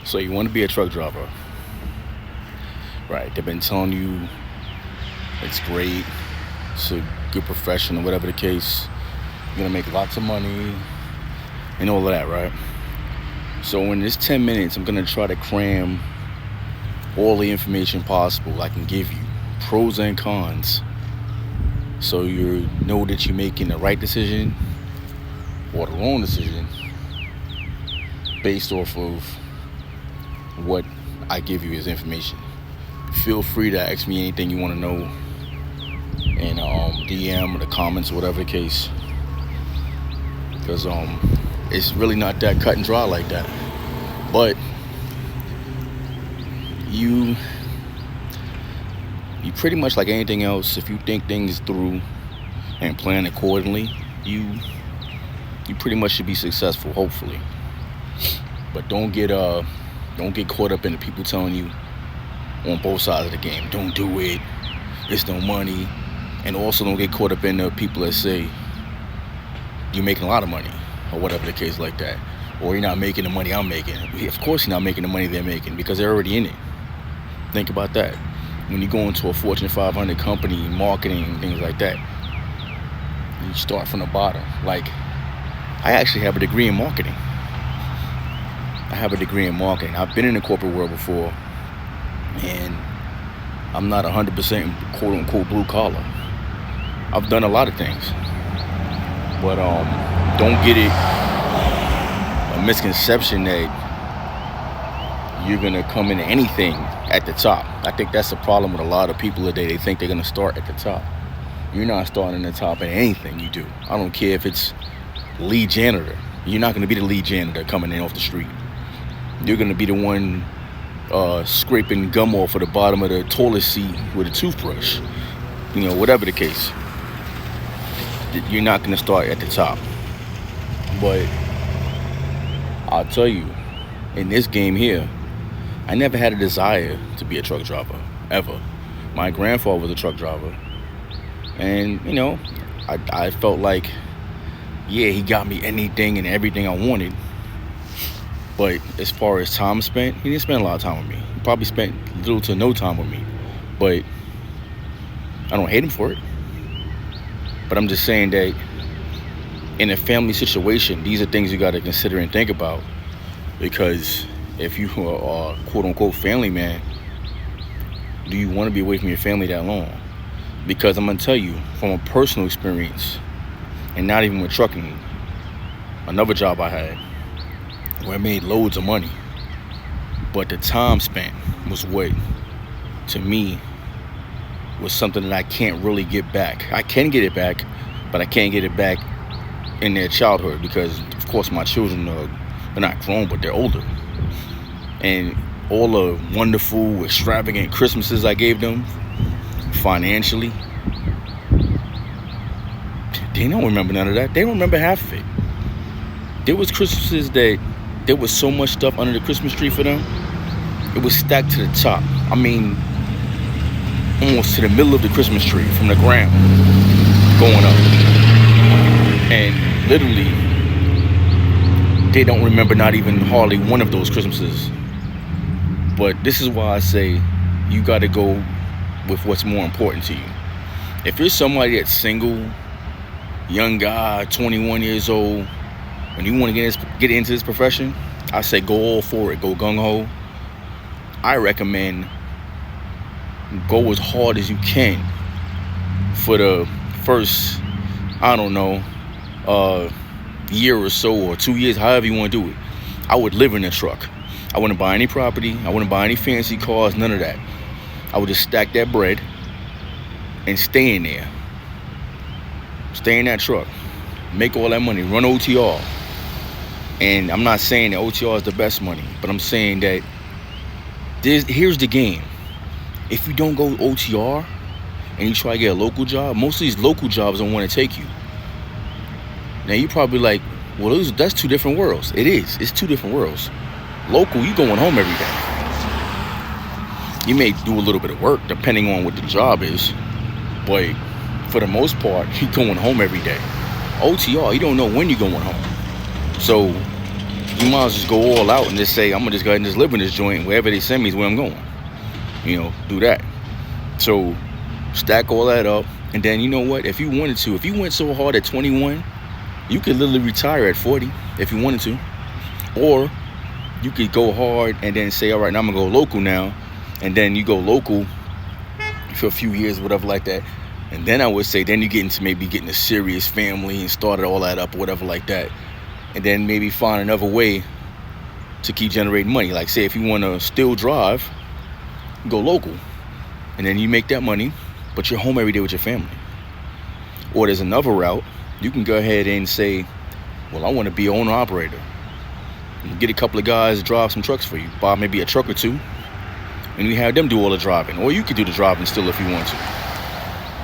So you want to be a truck driver, right? They've been telling you it's great, it's a good profession, or whatever the case. You're gonna make lots of money and all of that, right? So in this 10 minutes, I'm gonna try to cram all the information possible I can give you, pros and cons, so you know that you're making the right decision or the wrong decision based off of what I give you as information. Feel free to ask me anything you want to know in DM or the comments or whatever the case, because it's really not that cut and dry like that. But you pretty much, like anything else, if you think things through and plan accordingly, you pretty much should be successful, hopefully. But don't get caught up in the people telling you on both sides of the game, don't do it, it's no money. And also don't get caught up in the people that say you're making a lot of money or whatever the case like that, or you're not making the money I'm making. Of course you're not making the money they're making, because they're already in it. Think about that. When you go into a Fortune 500 company, marketing and things like that, you start from the bottom. Like, I actually have a degree in marketing. I've been in the corporate world before, and I'm not 100% quote unquote blue collar. I've done a lot of things, but don't get it a misconception that you're gonna come into anything at the top. I think that's the problem with a lot of people today. They think they're gonna start at the top. You're not starting at the top in anything you do. I don't care if it's lead janitor. You're not gonna be the lead janitor coming in off the street. You're gonna be the one scraping gum off of the bottom of the toilet seat with a toothbrush. Whatever the case. You're not gonna start at the top. But I'll tell you, in this game here, I never had a desire to be a truck driver, ever. My grandfather was a truck driver. And, I felt like, yeah, he got me anything and everything I wanted. But as far as time spent, he didn't spend a lot of time with me. He probably spent little to no time with me. But I don't hate him for it. But I'm just saying that in a family situation, these are things you got to consider and think about. Because if you are a quote-unquote family man, do you want to be away from your family that long? Because I'm going to tell you, from a personal experience, and not even with trucking, another job I had where I made loads of money, but the time spent was what, to me, was something that I can't really get back. I can get it back, but I can't get it back in their childhood, because, of course, my children they're not grown, but they're older. And all the wonderful, extravagant Christmases I gave them financially, they don't remember none of that. They don't remember half of it. There was Christmases that there was so much stuff under the Christmas tree for them. It was stacked to the top. I mean, almost to the middle of the Christmas tree, from the ground going up. And literally, they don't remember not even hardly one of those Christmases. But this is why I say you got to go with what's more important to you. If you're somebody that's single, young guy, 21 years old, and you want to get into this profession, I say go all for it. Go gung-ho. I recommend go as hard as you can for the first, year or so, or 2 years, however you want to do it. I would live in a truck. I wouldn't buy any property. I wouldn't buy any fancy cars, none of that. I would just stack that bread and stay in there. Stay in that truck. Make all that money. Run OTR. And I'm not saying that OTR is the best money, but I'm saying that here's the game. If you don't go OTR and you try to get a local job, most of these local jobs don't want to take you. Now you're probably like, well, that's two different worlds. It is. It's two different worlds. Local, you going home every day. You may do a little bit of work depending on what the job is, but for the most part, you're going home every day. OTR, you don't know when you're going home. So you might as well just go all out and just say, I'm gonna just go ahead and just live in this joint. Wherever they send me is where I'm going. Do that. So stack all that up, and then you know what? If you wanted to, if you went so hard at 21, you could literally retire at 40 if you wanted to, or you could go hard and then say, all right, now I'm gonna go local now, and then you go local for a few years, whatever like that, and then I would say, then you get into maybe getting a serious family and started all that up, or whatever like that, and then maybe find another way to keep generating money. Like say if you want to still drive, go local, and then you make that money, but you're home every day with your family. Or there's another route. You can go ahead and say, well, I want to be an owner operator. And get a couple of guys to drive some trucks for you. Buy maybe a truck or two, and you have them do all the driving. Or you could do the driving still if you want to,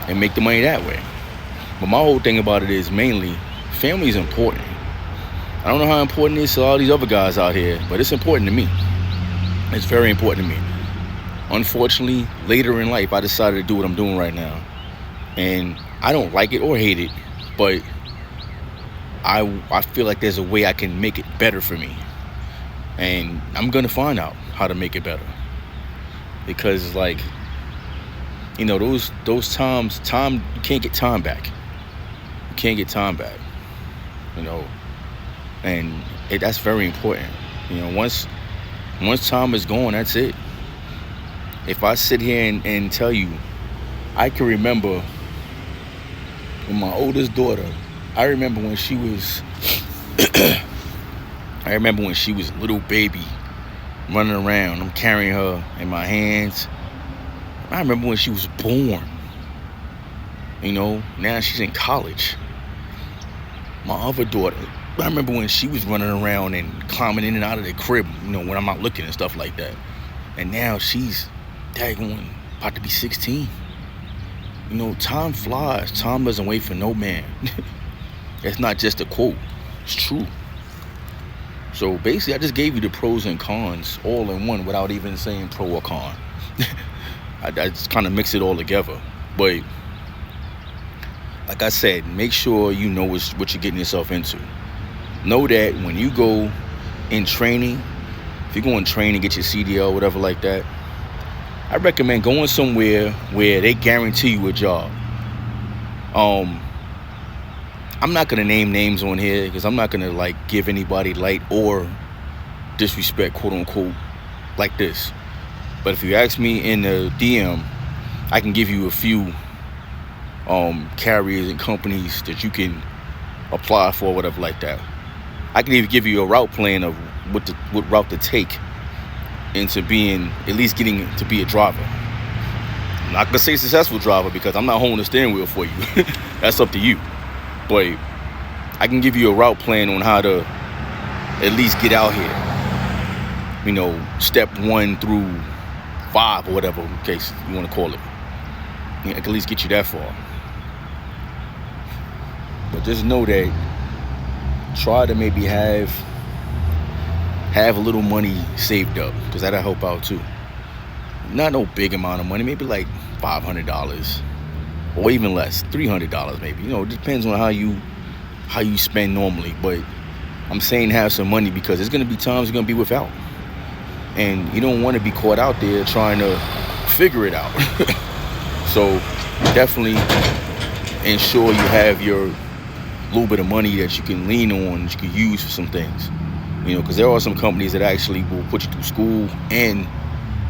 and make the money that way. But my whole thing about it is mainly family is important. I don't know how important it is to all these other guys out here, but it's important to me. It's very important to me. Unfortunately, later in life, I decided to do what I'm doing right now. And I don't like it or hate it, but I feel like there's a way I can make it better for me. And I'm going to find out how to make it better. Because, those times, you can't get time back. You can't get time back, And that's very important. Once time is gone, that's it. If I sit here and tell you, I can remember when my oldest daughter, I remember when she was a little baby running around. I'm carrying her in my hands. I remember when she was born. Now she's in college. My other daughter, I remember when she was running around and climbing in and out of the crib, when I'm not looking and stuff like that. And now she's daggone about to be 16. Time flies. Time doesn't wait for no man. It's not just a quote. It's true. So basically, I just gave you the pros and cons all in one without even saying pro or con. I just kind of mix it all together. But like I said, make sure you know what you're getting yourself into. Know that when you go in training, if you go in training, get your CDL, whatever like that, I recommend going somewhere where they guarantee you a job. I'm not going to name names on here because I'm not going to give anybody light or disrespect, quote unquote, like this. But if you ask me in the DM, I can give you a few carriers and companies that you can apply for, whatever like that. I can even give you a route plan of what route to take into being, at least getting to be a driver. I'm not gonna say successful driver because I'm not holding the steering wheel for you. That's up to you. But I can give you a route plan on how to at least get out here. Step 1 through 5 or whatever in case you want to call it. I can at least get you that far. But just know that try to maybe have a little money saved up, because that'll help out too. Not no big amount of money, maybe like $500 or even less, $300 maybe. It depends on how you spend normally. But I'm saying have some money because there's gonna be times you're gonna be without, and you don't want to be caught out there trying to figure it out. So definitely ensure you have your little bit of money that you can lean on, that you can use for some things. Because there are some companies that actually will put you through school and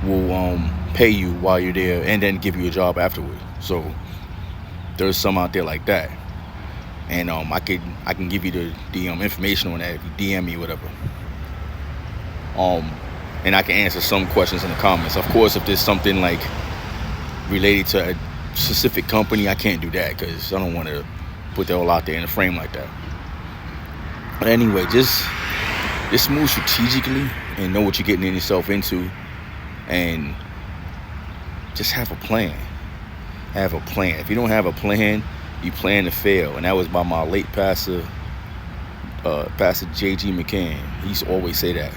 will pay you while you're there and then give you a job afterward. So there's some out there like that. And I can give you the information on that if you DM me or whatever. And I can answer some questions in the comments. Of course, if there's something related to a specific company, I can't do that because I don't want to put that all out there in a frame like that. But anyway, just move strategically and know what you're getting yourself into, and just have a plan. Have a plan. If you don't have a plan, you plan to fail. And that was by my late pastor, Pastor J.G. McCann. He used to always say that.